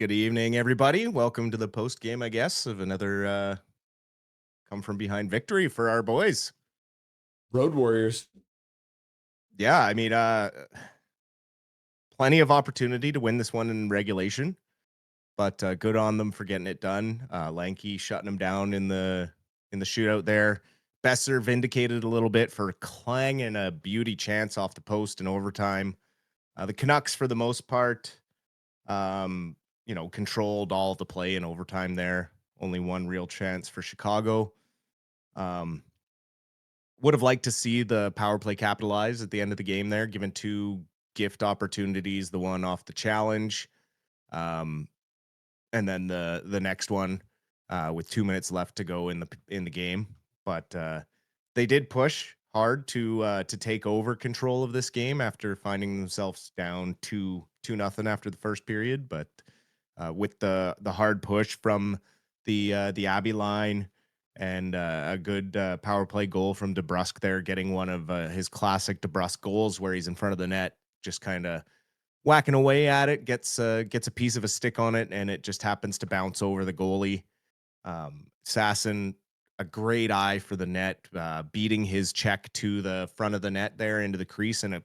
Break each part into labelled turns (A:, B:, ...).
A: Good evening, everybody. Welcome to the post game, I guess, of another come from behind victory for our boys.
B: Road Warriors.
A: Yeah, I mean, plenty of opportunity to win this one in regulation, but good on them for getting it done. Lanky shutting them down in the shootout there. Besser vindicated a little bit for clanging a beauty chance off the post in overtime. The Canucks, for the most part, um, controlled all the play in overtime there. Only one real chance for Chicago. Um, would have liked to see the power play capitalize at the end of the game there, given two gift opportunities, the one off the challenge, um, and then the next one with 2 minutes left to go in the game. But they did push hard to take over control of this game after finding themselves down 2-0 after the first period. But with the hard push from the Abbey line and a good power play goal from DeBrusque there, getting one of his classic DeBrusque goals where he's in front of the net, just kind of whacking away at it, gets a piece of a stick on it, and it just happens to bounce over the goalie. Sasson, a great eye for the net, beating his check to the front of the net there into the crease, and a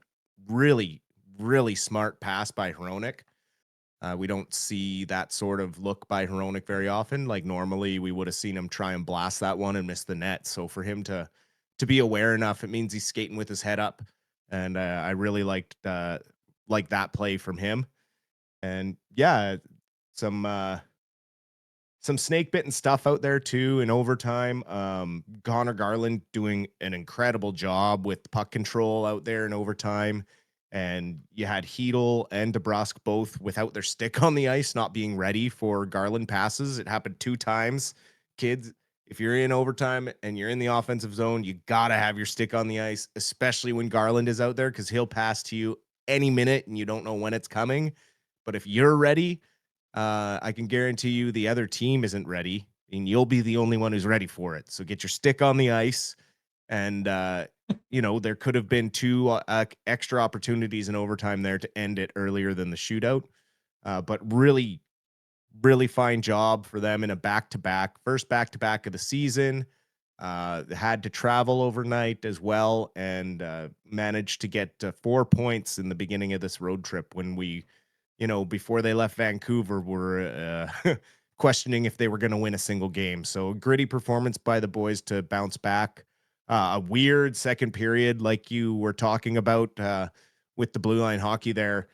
A: really, really smart pass by Hronik. We don't see that sort of look by Hronik very often. Like normally, we would have seen him try and blast that one and miss the net. So for him to be aware enough, it means he's skating with his head up, and I really liked like that play from him. And yeah, some uh, some snake bitten stuff out there too in overtime. Connor Garland doing an incredible job with puck control out there in overtime. And you had Heedle and DeBrusque both without their stick on the ice, not being ready for Garland passes. It happened 2 times. Kids, if you're in overtime and you're in the offensive zone, you got to have your stick on the ice, especially when Garland is out there, because he'll pass to you any minute and you don't know when it's coming. But if you're ready, I can guarantee you the other team isn't ready, and you'll be the only one who's ready for it. So get your stick on the ice. And, there could have been two extra opportunities in overtime there to end it earlier than the shootout. But really, really fine job for them in a first back to back of the season. Had to travel overnight as well, and managed to get 4 points in the beginning of this road trip when before they left Vancouver, were questioning if they were going to win a single game. So a gritty performance by the boys to bounce back. A weird second period, like you were talking about with the blue line hockey there.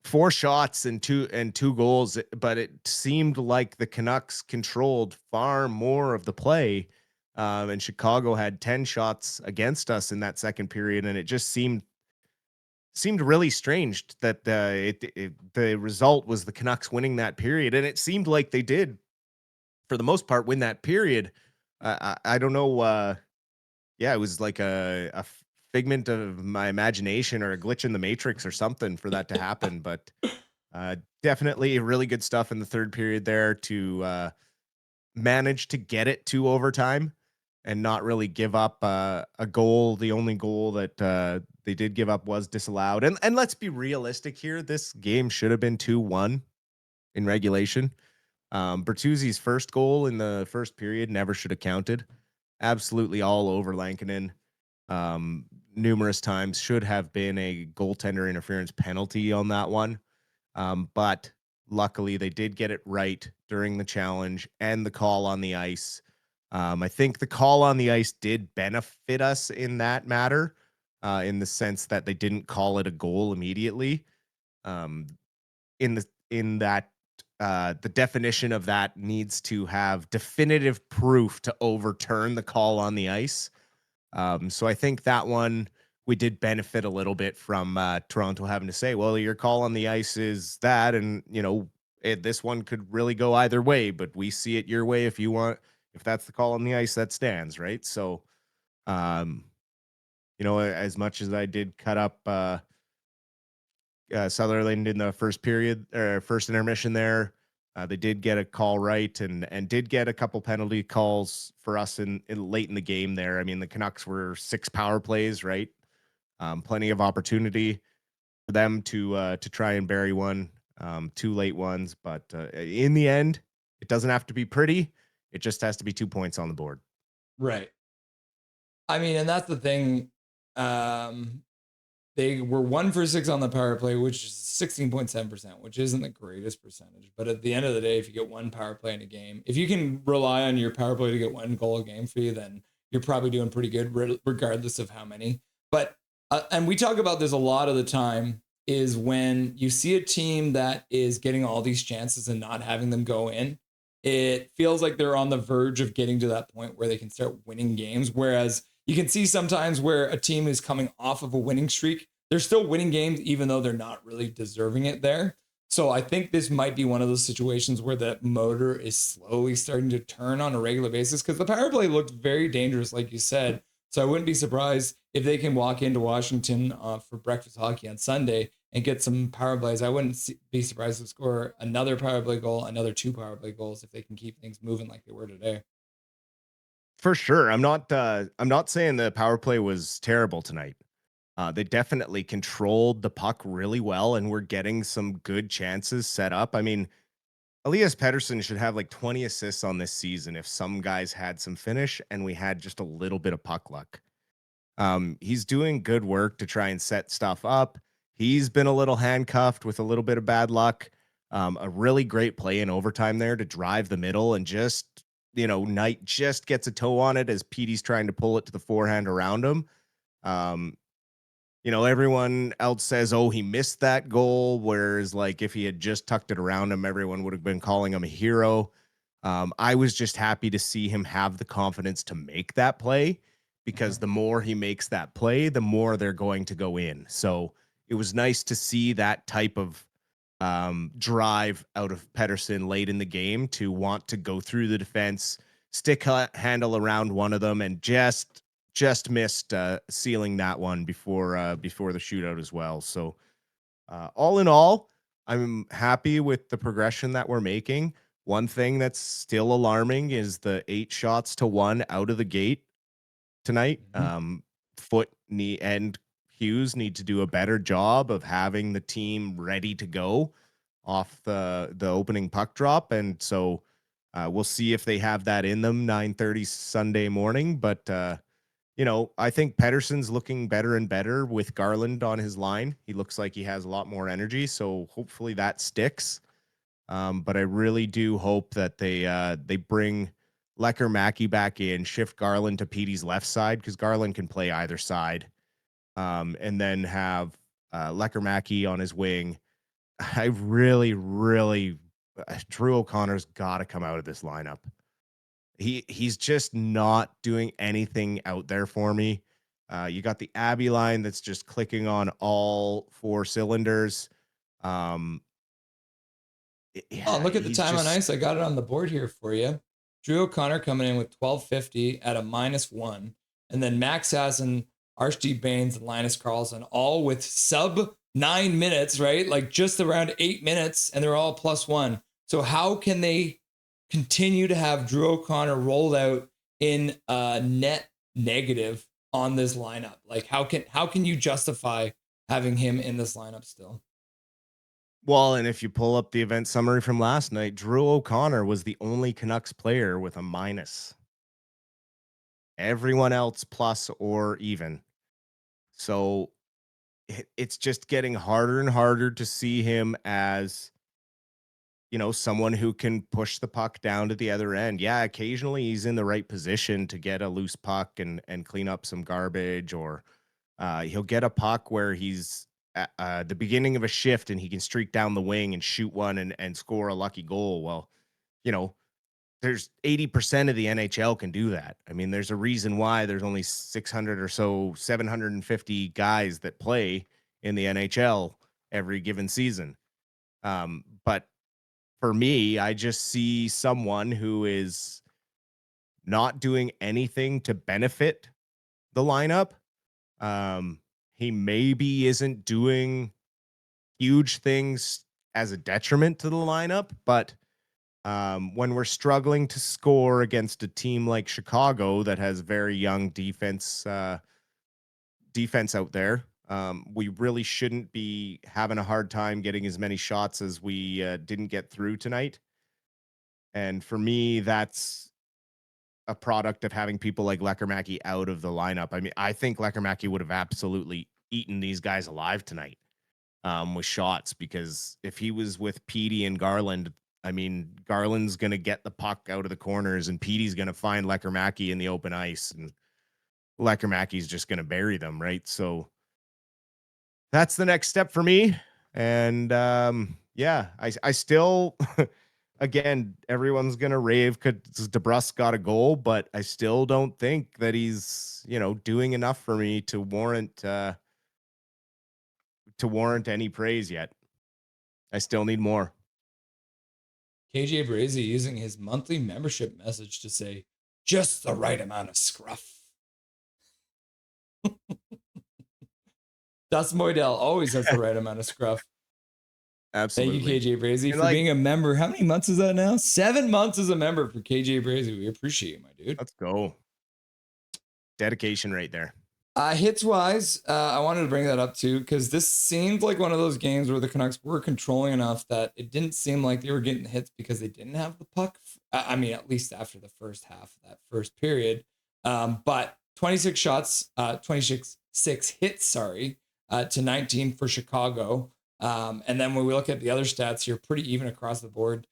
A: Four shots and two goals, but it seemed like the Canucks controlled far more of the play. And Chicago had 10 shots against us in that second period, and it just seemed really strange that the result was the Canucks winning that period, and it seemed like they did, for the most part, win that period. I don't know. Yeah, it was like a figment of my imagination or a glitch in the matrix or something for that to happen. But definitely really good stuff in the third period there to manage to get it to overtime and not really give up a goal. The only goal that they did give up was disallowed. And let's be realistic here. This game should have been 2-1 in regulation. Bertuzzi's first goal in the first period never should have counted. Absolutely all over Lankinen. Numerous times should have been a goaltender interference penalty on that one. But luckily they did get it right during the challenge and the call on the ice. I think the call on the ice did benefit us in that matter, in the sense that they didn't call it a goal immediately. Um, in that the definition of that needs to have definitive proof to overturn the call on the ice. So I think that one we did benefit a little bit from Toronto having to say, well, your call on the ice is that, and this one could really go either way, but we see it your way if you want. If that's the call on the ice, that stands, right? So, um, as much as I did cut up Sutherland in the first period or first intermission there, they did get a call right and did get a couple penalty calls for us in late in the game there. I mean, the Canucks were 6 power plays, right? Plenty of opportunity for them to try and bury one. 2 late ones, but in the end, it doesn't have to be pretty. It just has to be 2 points on the board.
B: Right. I mean, and that's the thing. They were 1 for 6 on the power play, which is 16.7%, which isn't the greatest percentage. But at the end of the day, if you get one power play in a game, if you can rely on your power play to get 1 goal a game for you, then you're probably doing pretty good, regardless of how many. But and we talk about this a lot of the time, is when you see a team that is getting all these chances and not having them go in, it feels like they're on the verge of getting to that point where they can start winning games. Whereas you can see sometimes where a team is coming off of a winning streak, they're still winning games, even though they're not really deserving it there. So I think this might be one of those situations where the motor is slowly starting to turn on a regular basis, because the power play looked very dangerous, like you said. So I wouldn't be surprised if they can walk into Washington for breakfast hockey on Sunday and get some power plays. I wouldn't be surprised to score another power play goal, another 2 power play goals, if they can keep things moving like they were today.
A: For sure. I'm not saying the power play was terrible tonight. They definitely controlled the puck really well and were getting some good chances set up. I mean, Elias Pettersson should have like 20 assists on this season if some guys had some finish and we had just a little bit of puck luck. He's doing good work to try and set stuff up. He's been a little handcuffed with a little bit of bad luck. A really great play in overtime there to drive the middle and just, Knight just gets a toe on it as Petey's trying to pull it to the forehand around him. Um, everyone else says, oh, he missed that goal. Whereas, like, if he had just tucked it around him, everyone would have been calling him a hero. I was just happy to see him have the confidence to make that play, because the more he makes that play, the more they're going to go in. So it was nice to see that type of drive out of Pettersson late in the game to want to go through the defense, stick handle around one of them, and just missed sealing that one before the shootout as well. So all in all, I'm happy with the progression that we're making. One thing that's still alarming is the 8 shots to 1 out of the gate tonight. Foot, knee, and Hughes need to do a better job of having the team ready to go off the opening puck drop, and so we'll see if they have that in them 9:30 Sunday morning. But I think Pettersson's looking better and better with Garland on his line. He looks like he has a lot more energy, so hopefully that sticks. But I really do hope that they bring Lecker Mackey back in, shift Garland to Petey's left side, because Garland can play either side, and then have Lecker Mackey on his wing. I really, really, Drew O'Connor's got to come out of this lineup. He's just not doing anything out there for me. You got the Abby line that's just clicking on all 4 cylinders.
B: Oh, look at the time on ice. I got it on the board here for you. Drew O'Connor coming in with 1250 at a -1. And then Max Hassan, Archie Baines, and Linus Carlson, all with sub 9 minutes, right? Like just around 8 minutes, and they're all +1. So how can they continue to have Drew O'Connor rolled out in a net negative on this lineup? Like how can you justify having him in this lineup still?
A: Well, and if you pull up the event summary from last night, Drew O'Connor was the only Canucks player with a minus. Everyone else plus or even. So it's just getting harder and harder to see him as, someone who can push the puck down to the other end. Yeah, occasionally he's in the right position to get a loose puck and clean up some garbage, or he'll get a puck where he's at the beginning of a shift and he can streak down the wing and shoot one and score a lucky goal. Well, you know, there's 80% of the NHL can do that. I mean, there's a reason why there's only 600 or so, 750 guys that play in the NHL every given season. But for me, I just see someone who is not doing anything to benefit the lineup. He maybe isn't doing huge things as a detriment to the lineup, but when we're struggling to score against a team like Chicago that has very young defense out there, We really shouldn't be having a hard time getting as many shots as we didn't get through tonight. And for me, that's a product of having people like Lekermacki out of the lineup. I mean, I think Lekermacki would have absolutely eaten these guys alive tonight with shots, because if he was with Petey and Garland, I mean, Garland's going to get the puck out of the corners and Petey's going to find Lekermacki in the open ice, and Lekermacki's just going to bury them, right? So that's the next step for me. And yeah, I still, again, everyone's going to rave because DeBrusk got a goal, but I still don't think that he's, doing enough for me to warrant any praise yet. I still need more.
B: KJ Brazy using his monthly membership message to say just the right amount of scruff. Dustin Boydell always has the right amount of scruff.
A: Absolutely.
B: Thank you, KJ Brazy, for being a member. How many months is that now? 7 months as a member for KJ Brazy. We appreciate you, my dude.
A: Let's go. Dedication right there.
B: Hits wise, I wanted to bring that up too, because this seemed like one of those games where the Canucks were controlling enough that it didn't seem like they were getting hits because they didn't have the puck. I mean, at least after the first half of that first period. But 26 shots, 26 hits, to 19 for Chicago. And then when we look at the other stats here, pretty even across the board.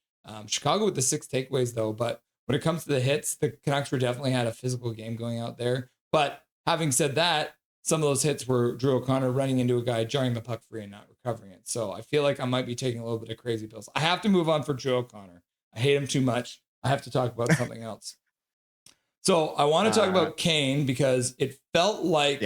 B: Chicago with the 6 takeaways though, but when it comes to the hits, the Canucks were definitely had a physical game going out there. But having said that, some of those hits were Drew O'Connor running into a guy, jarring the puck free and not recovering it. So I feel like I might be taking a little bit of crazy pills. I have to move on for Drew O'Connor. I hate him too much. I have to talk about something else. So I want to talk about Kane, because it felt like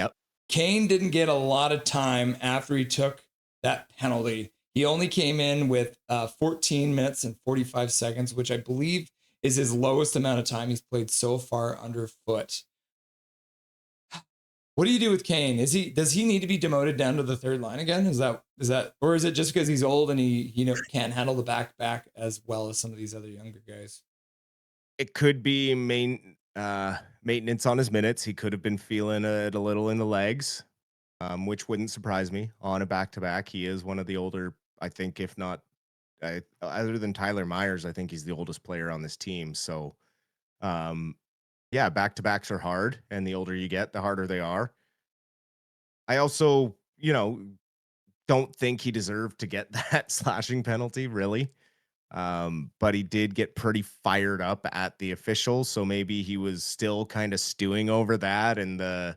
B: Kane didn't get a lot of time after he took that penalty. He only came in with 14 minutes and 45 seconds, which I believe is his lowest amount of time he's played so far underfoot. What do you do with Kane? Does he need to be demoted down to the third line again? Is that, or is it just because he's old and he can't handle the back as well as some of these other younger guys?
A: It could be maintenance on his minutes. He could have been feeling it a little in the legs, which wouldn't surprise me on a back-to-back. He is one of the older, I think, if not, other than Tyler Myers, I think he's the oldest player on this team. So, yeah, back-to-backs are hard, and the older you get, the harder they are. I also, don't think he deserved to get that slashing penalty, really. But he did get pretty fired up at the officials, so maybe he was still kind of stewing over that, and the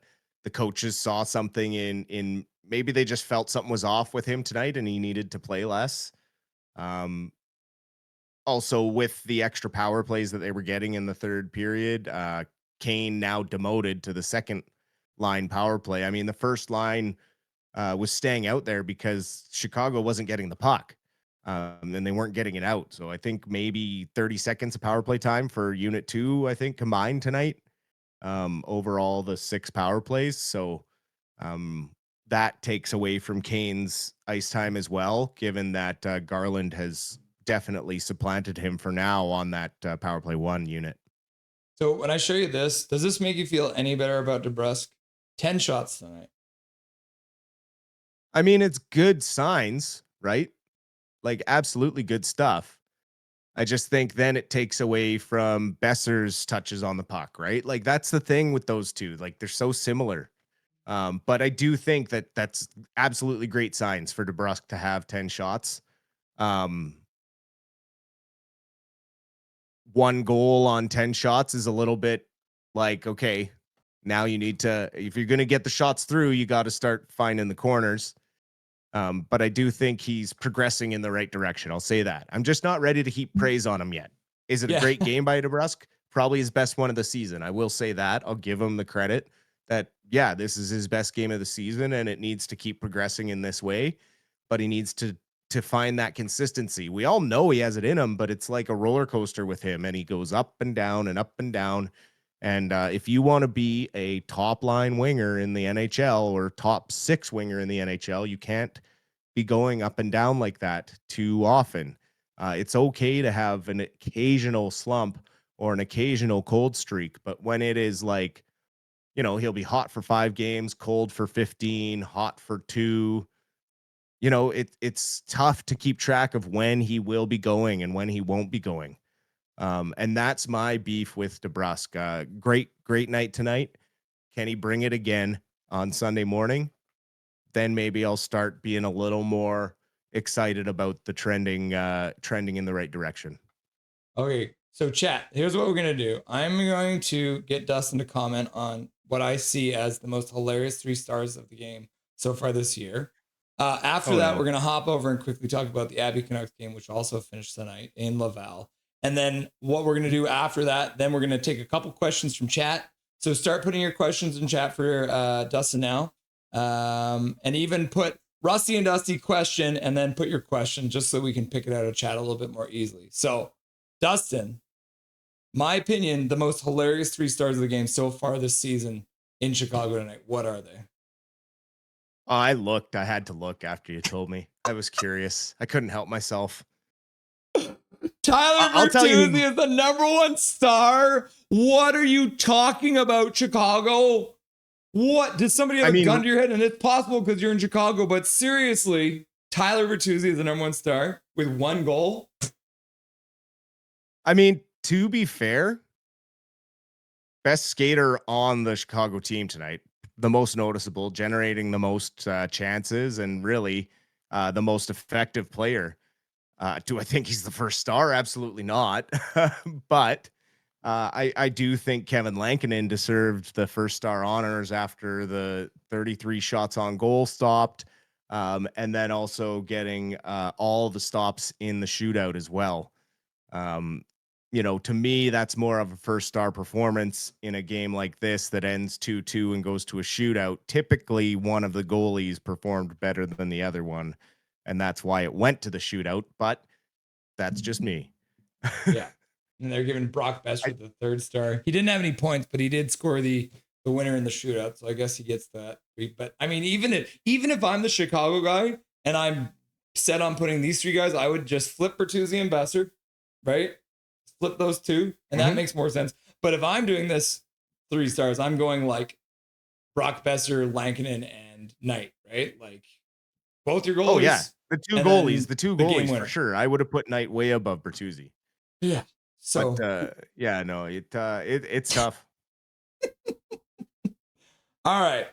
A: coaches saw something in maybe they just felt something was off with him tonight and he needed to play less. Also, with the extra power plays that they were getting in the third period, Kane now demoted to the second line power play. I mean, the first line was staying out there because Chicago wasn't getting the puck, and they weren't getting it out. So I think maybe 30 seconds of power play time for Unit 2, I think, combined tonight, overall the 6 power plays. So that takes away from Kane's ice time as well, given that Garland has definitely supplanted him for now on that power play 1 unit.
B: So when I show you this, does this make you feel any better about DeBrusk? 10 shots tonight.
A: I mean, it's good signs, right? Like, absolutely good stuff. I just think then it takes away from Besser's touches on the puck, right? Like, that's the thing with those two. Like, they're so similar. But I do think that that's absolutely great signs for DeBrusk to have 10 shots. 1 goal on 10 shots is a little bit like, okay, now you need to, if you're going to get the shots through, you got to start finding the corners. But I do think he's progressing in the right direction. I'll say that. I'm just not ready to heap praise on him yet. Is it a great game by DeBrusk? Probably his best one of the season. I will say that. I'll give him the credit that, yeah, this is his best game of the season, and it needs to keep progressing in this way. But he needs to find that consistency. We all know he has it in him, but it's like a roller coaster with him, and he goes up and down and up and down. And if you want to be a top line winger in the NHL or top 6 winger in the NHL, you can't be going up and down like that too often. It's okay to have an occasional slump or an occasional cold streak, but when it is like he'll be hot for 5 games, cold for 15, hot for 2. It's tough to keep track of when he will be going and when he won't be going. And that's my beef with DeBrusk. Great night tonight. Can he bring it again on Sunday morning? Then maybe I'll start being a little more excited about the trending in the right direction.
B: Okay, so chat, here's what we're going to do. I'm going to get Dustin to comment on what I see as the most hilarious 3 stars of the game so far this year. After that,
A: no.
B: we're going to hop over and quickly talk about the Abbey Canucks game, which also finished tonight in Laval. And then what we're going to do after that, then we're going to take a couple questions from chat. So start putting your questions in chat for Dustin now. And even put Rusty and Dusty question and then put your question just so we can pick it out of chat a little bit more easily. So Dustin, my opinion, the most hilarious 3 stars of the game so far this season in Chicago tonight. What are they?
A: I had to look after you told me. I was curious. I couldn't help myself.
B: Tyler Bertuzzi is the #1 star. What are you talking about, Chicago? What? Did somebody have a gun to your head? And it's possible because you're in Chicago, but seriously, Tyler Bertuzzi is the #1 star with 1 goal.
A: I mean, to be fair, best skater on the Chicago team tonight, the most noticeable, generating the most chances, and really the most effective player. Do I think he's the first star? Absolutely not. But I do think Kevin Lankinen deserved the first star honors after the 33 shots on goal stopped, and then also getting all the stops in the shootout as well. To me, that's more of a first star performance in a game like this that ends 2-2 and goes to a shootout. Typically, one of the goalies performed better than the other one, and that's why it went to the shootout. But that's just me.
B: Yeah. And they're giving Brock Besser the 3rd star. He didn't have any points, but he did score the winner in the shootout. So I guess he gets that. But I mean, even if I'm the Chicago guy and I'm set on putting these 3 guys, I would just flip Bertuzzi and Besser, right? Flip those 2, and that makes more sense. But if I'm doing this 3 stars, I'm going like Brock Besser, Lankinen, and Knight, right? Like both your goalies.
A: Oh yeah, the two goalies for sure. I would have put Knight way above Bertuzzi.
B: Yeah. So
A: but it's tough.
B: All right.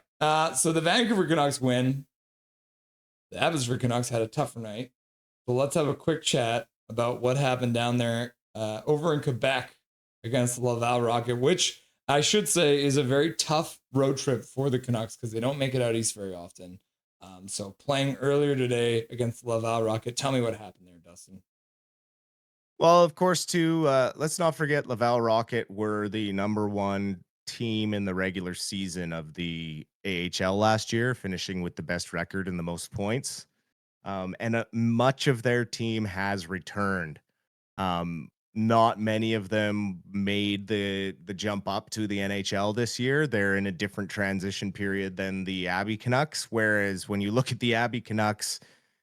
B: So the Vancouver Canucks win. The Abbotsford Canucks had a tougher night. So let's have a quick chat about what happened down there over in Quebec against the Laval Rocket, which I should say is a very tough road trip for the Canucks because they don't make it out east very often. So playing earlier today against the Laval Rocket, tell me what happened there, Dustin.
A: Well, of course, too, let's not forget Laval Rocket were the #1 team in the regular season of the AHL last year, finishing with the best record and the most points. And much of their team has returned. Not many of them made the jump up to the NHL this year. They're in a different transition period than the Abbey Canucks. Whereas when you look at the Abbey Canucks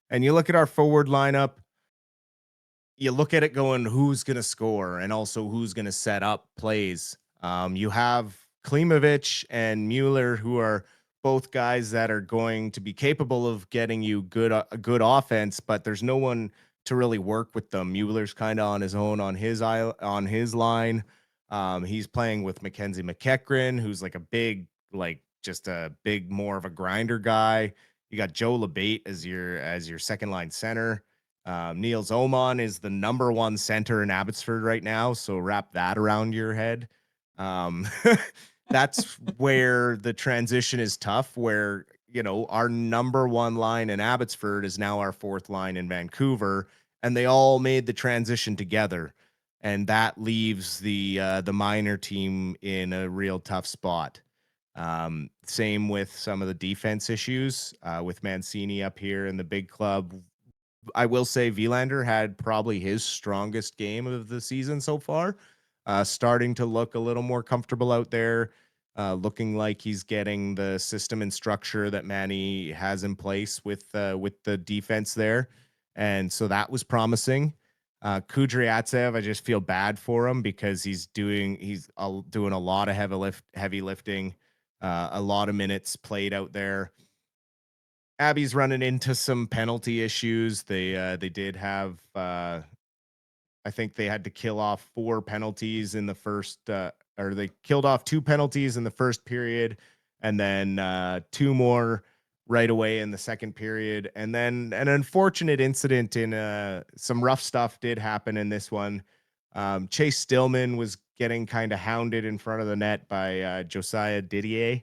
A: and you look at our forward lineup, you look at it going, who's going to score and also who's going to set up plays. You have Klimovich and Mueller, who are both guys that are going to be capable of getting you good offense, but there's no one to really work with them. Mueller's kind of on his own on his line. He's playing with Mackenzie McEachran, who's like just a big, more of a grinder guy. You got Joe Labate as your second line center. Niels Oman is the #1 center in Abbotsford right now, so wrap that around your head. That's where the transition is tough, where our #1 line in Abbotsford is now our 4th line in Vancouver, and they all made the transition together, and that leaves the minor team in a real tough spot. Same with some of the defense issues with Mancini up here in the big club. I will say Vilander had probably his strongest game of the season so far, starting to look a little more comfortable out there, looking like he's getting the system and structure that Manny has in place with the defense there. And so that was promising. Kudryavtsev, I just feel bad for him because he's doing a lot of heavy lifting. A lot of minutes played out there. Abby's running into some penalty issues. They did have I think they had to kill off 4 penalties in the first or they killed off 2 penalties in the first period and then 2 more right away in the second period. And then an unfortunate incident in some rough stuff did happen in this one. Chase Stillman was getting kind of hounded in front of the net by Josiah Didier.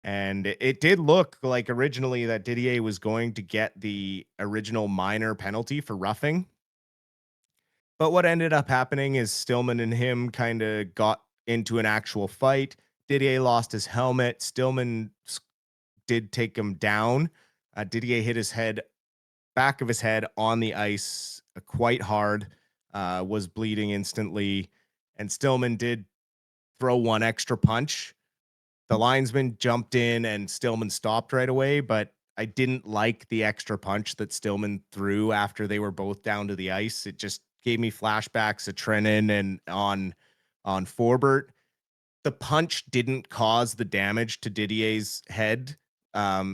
A: And it did look like originally that Didier was going to get the original minor penalty for roughing. But what ended up happening is Stillman and him kind of got into an actual fight. Didier lost his helmet. Stillman did take him down. Didier hit his head, back of his head on the ice quite hard, was bleeding instantly. And Stillman did throw one extra punch. The linesman jumped in and Stillman stopped right away, but I didn't like the extra punch that Stillman threw after they were both down to the ice. It just gave me flashbacks of Trennan and on Forbert. The punch didn't cause the damage to Didier's head.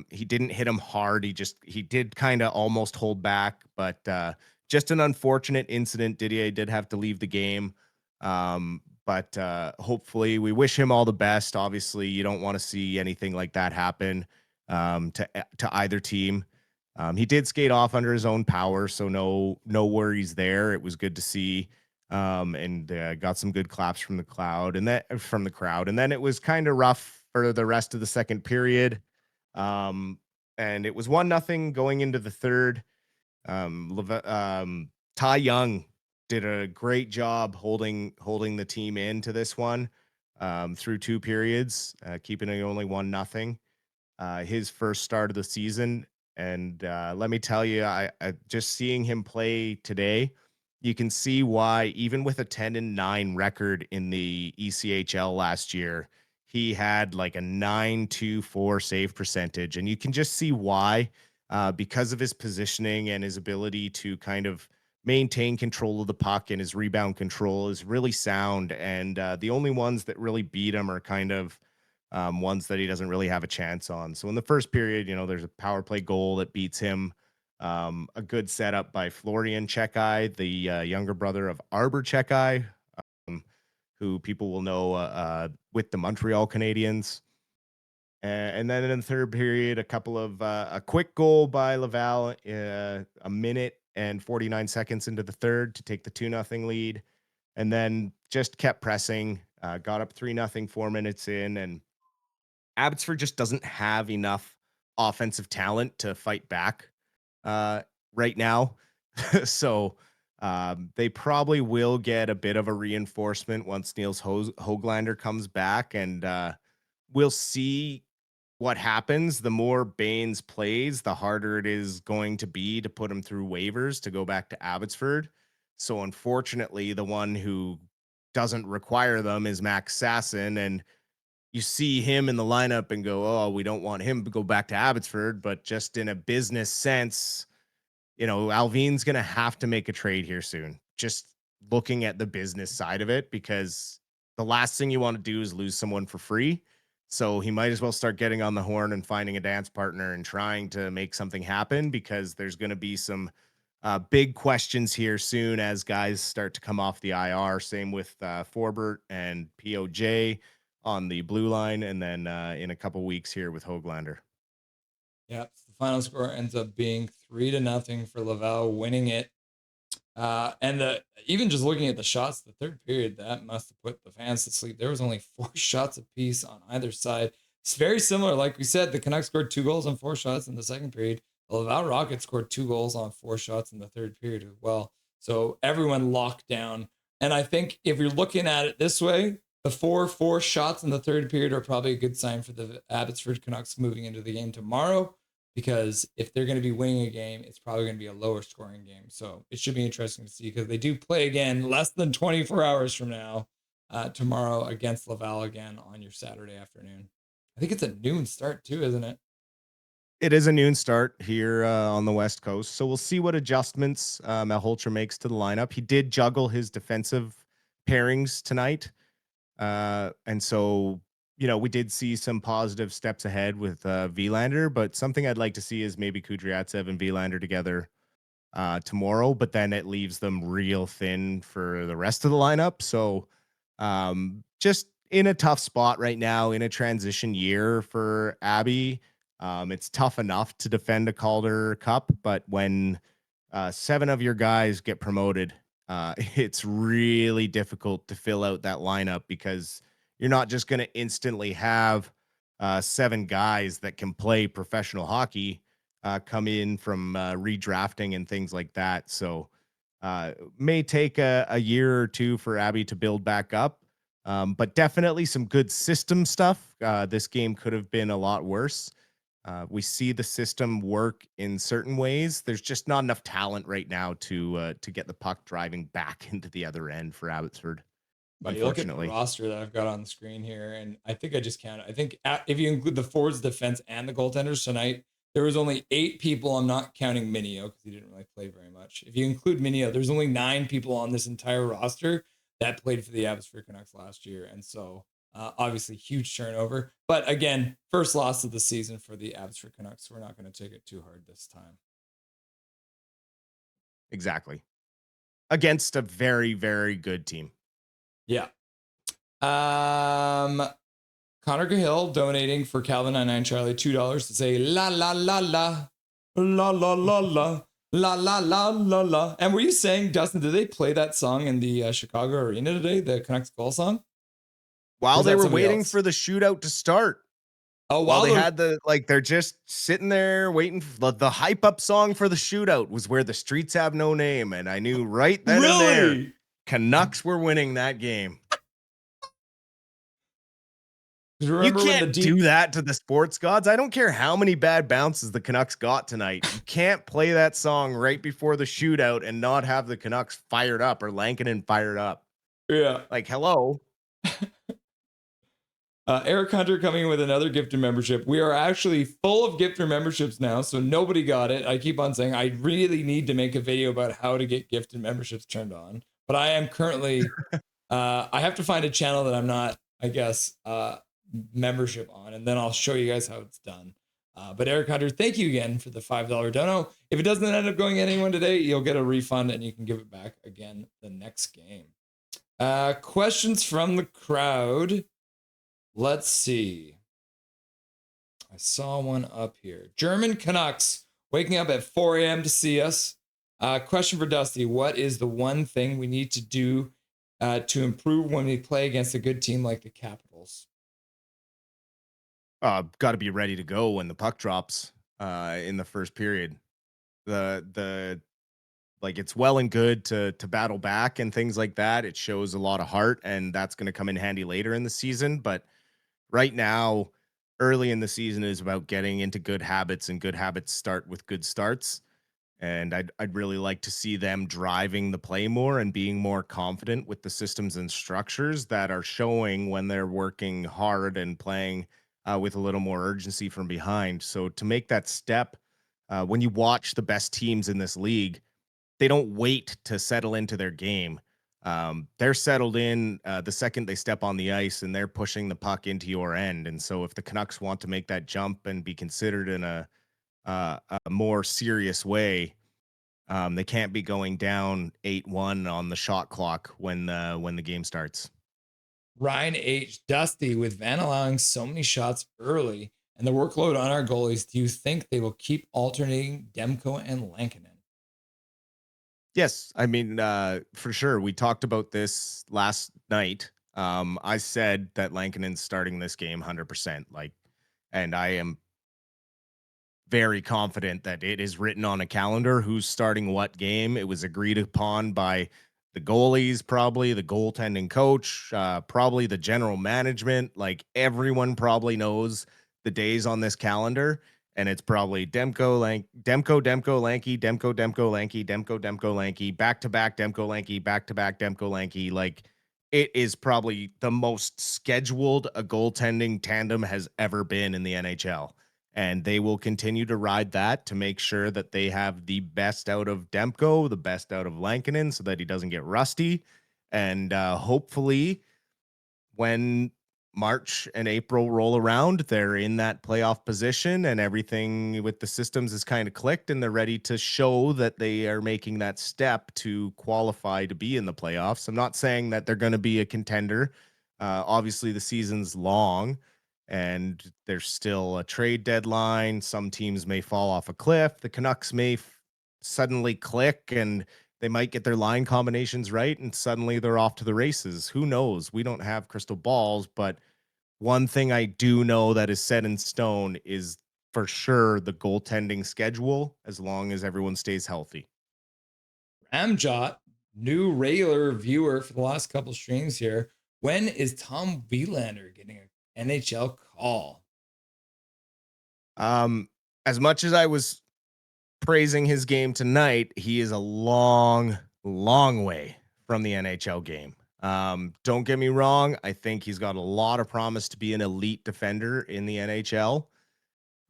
A: He didn't hit him hard. He did kind of almost hold back, but just an unfortunate incident. Didier did have to leave the game. But hopefully we wish him all the best. Obviously, you don't want to see anything like that happen to either team. He did skate off under his own power, so no worries there. It was good to see, and got some good claps from the crowd, and then it was kind of rough for the rest of the second period, and it was 1-0 going into the third. Ty Young did a great job holding the team into this one through 2 periods, keeping it only 1-0. His first start of the season, and let me tell you, I just seeing him play today, you can see why even with a 10-9 record in the ECHL last year, he had like a 9.24 save percentage, and you can just see why, because of his positioning and his ability to kind of maintain control of the puck, and his rebound control is really sound. And the only ones that really beat him are kind of ones that he doesn't really have a chance on. So in the first period, there's a power play goal that beats him. A good setup by Florian Chekai, the younger brother of Arbor Chekai, um, who people will know with the Montreal Canadiens. And then in the third period, a quick goal by Laval, a minute and 49 seconds into the third to take the 2-0 lead, and then just kept pressing, got up 3-0 4 minutes in, and Abbotsford just doesn't have enough offensive talent to fight back right now. So they probably will get a bit of a reinforcement once Niels Hoglander comes back, and we'll see what happens. The more Baines plays, the harder it is going to be to put him through waivers to go back to Abbotsford. So unfortunately, the one who doesn't require them is Max Sasson, and you see him in the lineup and go, oh, we don't want him to go back to Abbotsford. But just in a business sense, Alvin's going to have to make a trade here soon. Just looking at the business side of it, because the last thing you want to do is lose someone for free. So he might as well start getting on the horn and finding a dance partner and trying to make something happen, because there's going to be some big questions here soon as guys start to come off the IR. Same with Forbert and POJ on the blue line, and then in a couple weeks here with Hoglander.
B: Yeah, the final score ends up being 3-0 for Laval, winning it. And even just looking at the shots, the third period, that must have put the fans to sleep. There was only 4 shots apiece on either side. It's very similar. Like we said, the Canucks scored 2 goals on 4 shots in the second period. The Laval Rocket scored 2 goals on 4 shots in the third period as well. So everyone locked down. And I think if you're looking at it this way, the 4 shots in the third period are probably a good sign for the Abbotsford Canucks moving into the game tomorrow, because if they're going to be winning a game, it's probably going to be a lower scoring game. So it should be interesting to see, because they do play again less than 24 hours from now, tomorrow against Laval again on your Saturday afternoon. I think it's a noon start too, isn't it?
A: It is a noon start here on the West Coast. So we'll see what adjustments Malholtra makes to the lineup. He did juggle his defensive pairings tonight. And so, we did see some positive steps ahead with Vilander, but something I'd like to see is maybe Kudryavtsev and Vilander together tomorrow, but then it leaves them real thin for the rest of the lineup. So just in a tough spot right now, in a transition year for Abby. It's tough enough to defend a Calder Cup, but when 7 of your guys get promoted, it's really difficult to fill out that lineup because you're not just going to instantly have 7 guys that can play professional hockey come in from redrafting and things like that. So may take a year or two for Abby to build back up, but definitely some good system stuff. This game could have been a lot worse. We see the system work in certain ways. There's just not enough talent right now to get the puck driving back into the other end for Abbotsford,
B: But you look at the
A: unfortunately.
B: roster that I've got on the screen here, and I think I just counted. I think if you include the forwards, defense, and the goaltenders tonight, there was only 8 people. I'm not counting Minio because he didn't really play very much. If you include Minio, there's only 9 people on this entire roster that played for the Abbotsford Canucks last year, and so obviously huge turnover. But again, first loss of the season for the Abbotsford Canucks. So we're not going to take it too hard this time.
A: Exactly. Against a very, very good team.
B: Yeah. Connor Cahill donating for Calvin 99 Charlie $2 to say la la la la la la la la la la la la la. And were you saying, Dustin, did they play that song in the Chicago Arena today, the Canucks goal song?
A: While they were waiting for the shootout to start.
B: Oh,
A: while they had they're just sitting there waiting for the hype up song for the shootout was Where the Streets Have No Name. And I knew right then and there, Canucks were winning that game. You can't do that to the sports gods. I don't care how many bad bounces the Canucks got tonight. You can't play that song right before the shootout and not have the Canucks fired up or Lankinen fired up.
B: Yeah.
A: Like, hello.
B: Eric Hunter coming in with another gifted membership. We are actually full of gifted memberships now, so nobody got it. I keep on saying I really need to make a video about how to get gifted memberships turned on. But I am currently, I have to find a channel that I'm not, I guess, membership on, and then I'll show you guys how it's done. But Eric Hunter, thank you again for the $5 dono. If it doesn't end up going to anyone today, you'll get a refund and you can give it back again the next game. Questions from the crowd. Let's see. I saw one up here. German Canucks waking up at 4 a.m. to see us. Question for Dusty. What is the one thing we need to do to improve when we play against a good team like the Capitals?
A: Got to be ready to go when the puck drops in the first period. It's well and good to battle back and things like that. It shows a lot of heart, and that's going to come in handy later in the season. But right now, early in the season is about getting into good habits, and good habits start with good starts. And I'd really like to see them driving the play more and being more confident with the systems and structures that are showing when they're working hard and playing with a little more urgency from behind. So to make that step, when you watch the best teams in this league, they don't wait to settle into their game. They're settled in the second they step on the ice, and they're pushing the puck into your end. And so if the Canucks want to make that jump and be considered in a more serious way, they can't be going down 8-1 on the shot clock when the game starts.
B: Ryan H. Dusty, with Van allowing so many shots early and the workload on our goalies, do you think they will keep alternating Demko and Lankinen?
A: Yes, I mean, for sure. We talked about this last night. I said that Lankinen's starting this game 100%. And I am very confident that it is written on a calendar who's starting what game. It was agreed upon by the goalies, probably the goaltending coach, probably the general management. Like, everyone probably knows the days on this calendar, and it's probably Demko, Lanky, Demko, Lanky, back-to-back Demko, Lanky, back-to-back Demko, Lanky. Like, it is probably the most scheduled a goaltending tandem has ever been in the NHL. And they will continue to ride that to make sure that they have the best out of Demko, the best out of Lankinen, so that he doesn't get rusty. And hopefully when March and April roll around, they're in that playoff position and everything with the systems is kind of clicked and they're ready to show that they are making that step to qualify to be in the playoffs. I'm not saying that they're going to be a contender. Obviously, the season's long and there's still a trade deadline. Some teams may fall off a cliff. The Canucks may suddenly click and they might get their line combinations right and suddenly they're off to the races. Who knows? We don't have crystal balls, but one thing I do know that is set in stone is for sure the goaltending schedule as long as everyone stays healthy.
B: Ramjot, new regular viewer for the last couple streams here. When is Tom Wielander getting an NHL call?
A: As much as I was praising his game tonight, he is a long, long way from the NHL game. Don't get me wrong. I think he's got a lot of promise to be an elite defender in the NHL.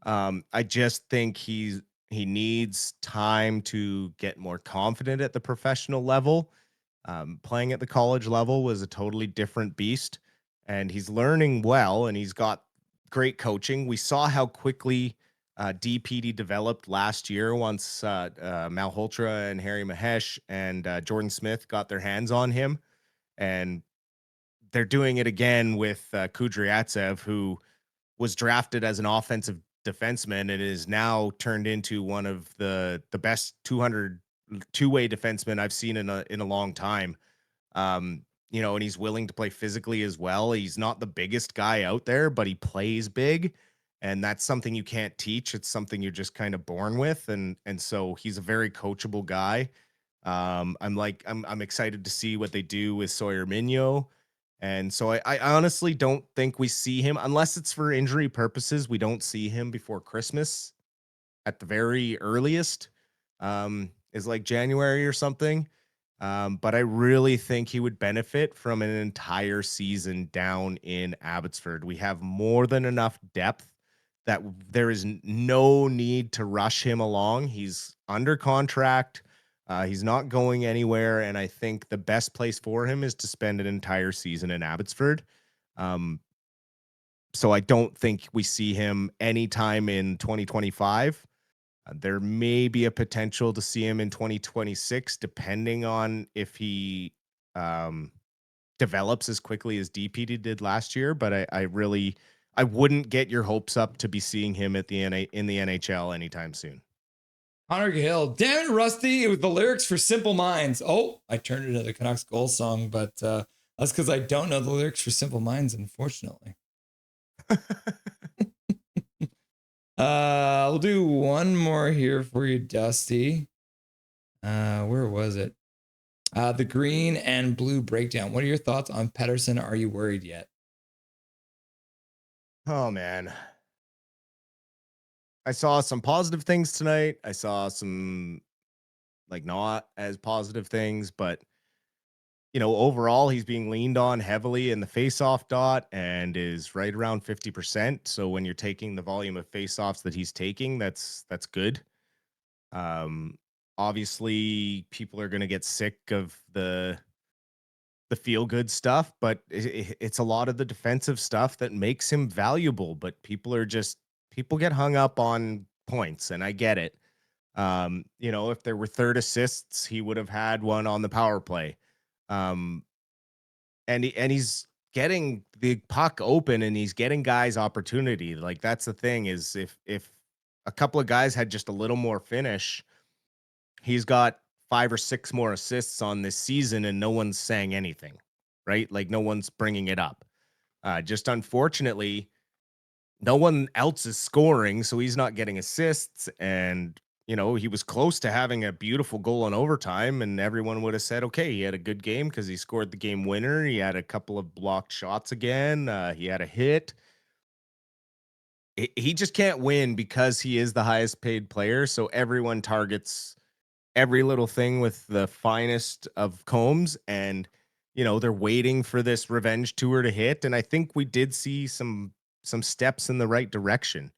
A: I just think he needs time to get more confident at the professional level. Playing at the college level was a totally different beast, and he's learning well, and he's got great coaching. We saw how quickly DPD developed last year once Malhotra and Harry Mahesh and Jordan Smith got their hands on him, and they're doing it again with Kudryavtsev, who was drafted as an offensive defenseman and is now turned into one of the best 200 two-way defensemen I've seen in a long time. And he's willing to play physically as well. He's not the biggest guy out there, but he plays big, and that's something you can't teach. It's something you're just kind of born with, and so he's a very coachable guy. I'm excited to see what they do with Sawyer Minyo. And so I honestly don't think we see him unless it's for injury purposes. We don't see him before Christmas at the very earliest, is like January or something. But I really think he would benefit from an entire season down in Abbotsford. We have more than enough depth that there is no need to rush him along. He's under contract. He's not going anywhere, and I think the best place for him is to spend an entire season in Abbotsford. Um, so I don't think we see him anytime in 2025. There may be a potential to see him in 2026, depending on if he develops as quickly as DPD did last year. But I wouldn't get your hopes up to be seeing him in the NHL anytime soon.
B: Connor Gill, damn it, Rusty. It was the lyrics for Simple Minds. Oh, I turned it into the Canucks goal song, but that's because I don't know the lyrics for Simple Minds, unfortunately. We'll do one more here for you, Dusty. Where was it? The green and blue breakdown. What are your thoughts on Pettersson? Are you worried yet?
A: Oh, man. I saw some positive things tonight. I saw some not as positive things, but overall he's being leaned on heavily in the face-off dot and is right around 50%. So when you're taking the volume of face-offs that he's taking, that's good. Obviously people are going to get sick of the feel good stuff, but it's a lot of the defensive stuff that makes him valuable, but people get hung up on points, and I get it. If there were third assists, he would have had one on the power play. And he's getting the puck open and he's getting guys opportunity. Like, that's the thing, is if a couple of guys had just a little more finish, he's got 5 or 6 more assists on this season and no one's saying anything, right? Like, no one's bringing it up. Just unfortunately, no one else is scoring, so he's not getting assists. And he was close to having a beautiful goal in overtime, and everyone would have said, okay, he had a good game because he scored the game winner. He had a couple of blocked shots again. He had a hit. He just can't win because he is the highest paid player. So everyone targets every little thing with the finest of combs, and they're waiting for this revenge tour to hit. And I think we did see some steps in the right direction.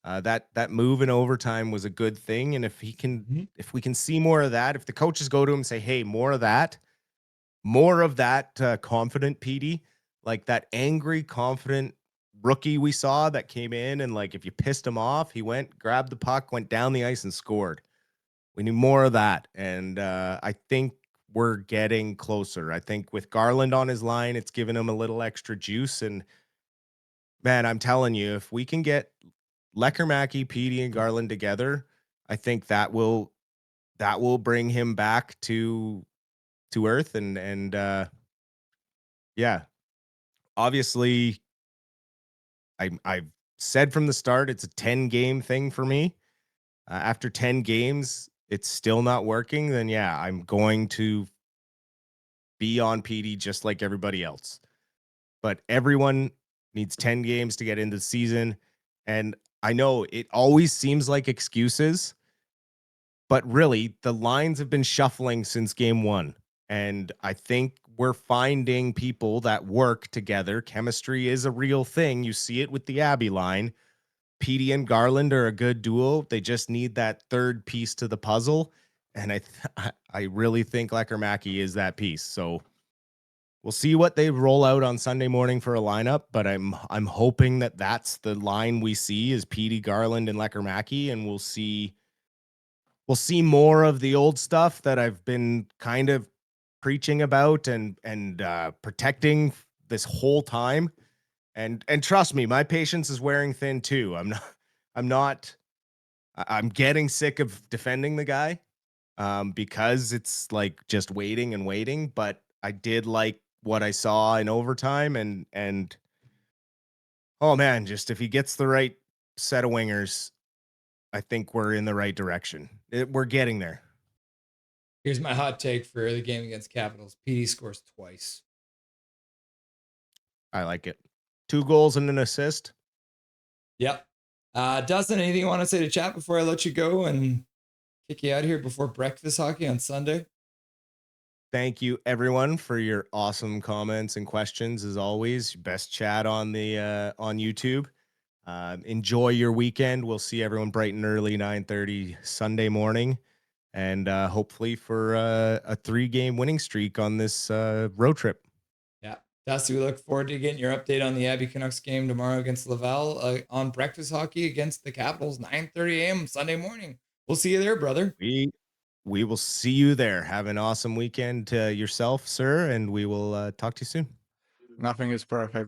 A: That move in overtime was a good thing, and if we can see more of that, if the coaches go to him and say, "Hey, more of that, confident PD, like that angry, confident rookie we saw that came in and like if you pissed him off, he went, grabbed the puck, went down the ice and scored. We need more of that. And I think we're getting closer. I think with Garland on his line, it's given him a little extra juice. And man, I'm telling you, if we can get Lecker Petey, and Garland together, I think that will bring him back to earth. And yeah, obviously, I've said from the start it's a 10-game thing for me. After 10 games, it's still not working. Then yeah, I'm going to be on PD just like everybody else. But everyone needs 10 games to get into the season. And I know it always seems like excuses, but really the lines have been shuffling since game one. And I think we're finding people that work together. Chemistry is a real thing. You see it with the Abby line. Petey and Garland are a good duo. They just need that third piece to the puzzle. And I really think Lecker is that piece. So we'll see what they roll out on Sunday morning for a lineup, but I'm hoping that that's the line we see is Petey, Garland, and Lecker and we'll see more of the old stuff that I've been kind of preaching about and protecting this whole time. And trust me, my patience is wearing thin too. I'm getting sick of defending the guy because it's like just waiting and waiting. But I did like what I saw in overtime, and oh man, just if he gets the right set of wingers, I think we're in the right direction. We're getting there.
B: Here's my hot take for the game against Capitals. PD scores twice.
A: I like it. 2 goals and an assist.
B: Yep. Dustin, anything you want to say to chat before I let you go and kick you out of here before breakfast hockey on Sunday?
A: Thank you everyone for your awesome comments and questions as always. Best chat on the on YouTube. Enjoy your weekend. We'll see everyone bright and early 9:30 Sunday morning, and hopefully for a 3-game winning streak on this road trip.
B: Yeah. Dusty, we look forward to getting your update on the Abby Canucks game tomorrow against Laval on breakfast hockey against the Capitals, 9:30 a.m. Sunday morning. We'll see you there, brother.
A: We will see you there. Have an awesome weekend yourself, sir, and we will talk to you soon.
C: Nothing is perfect.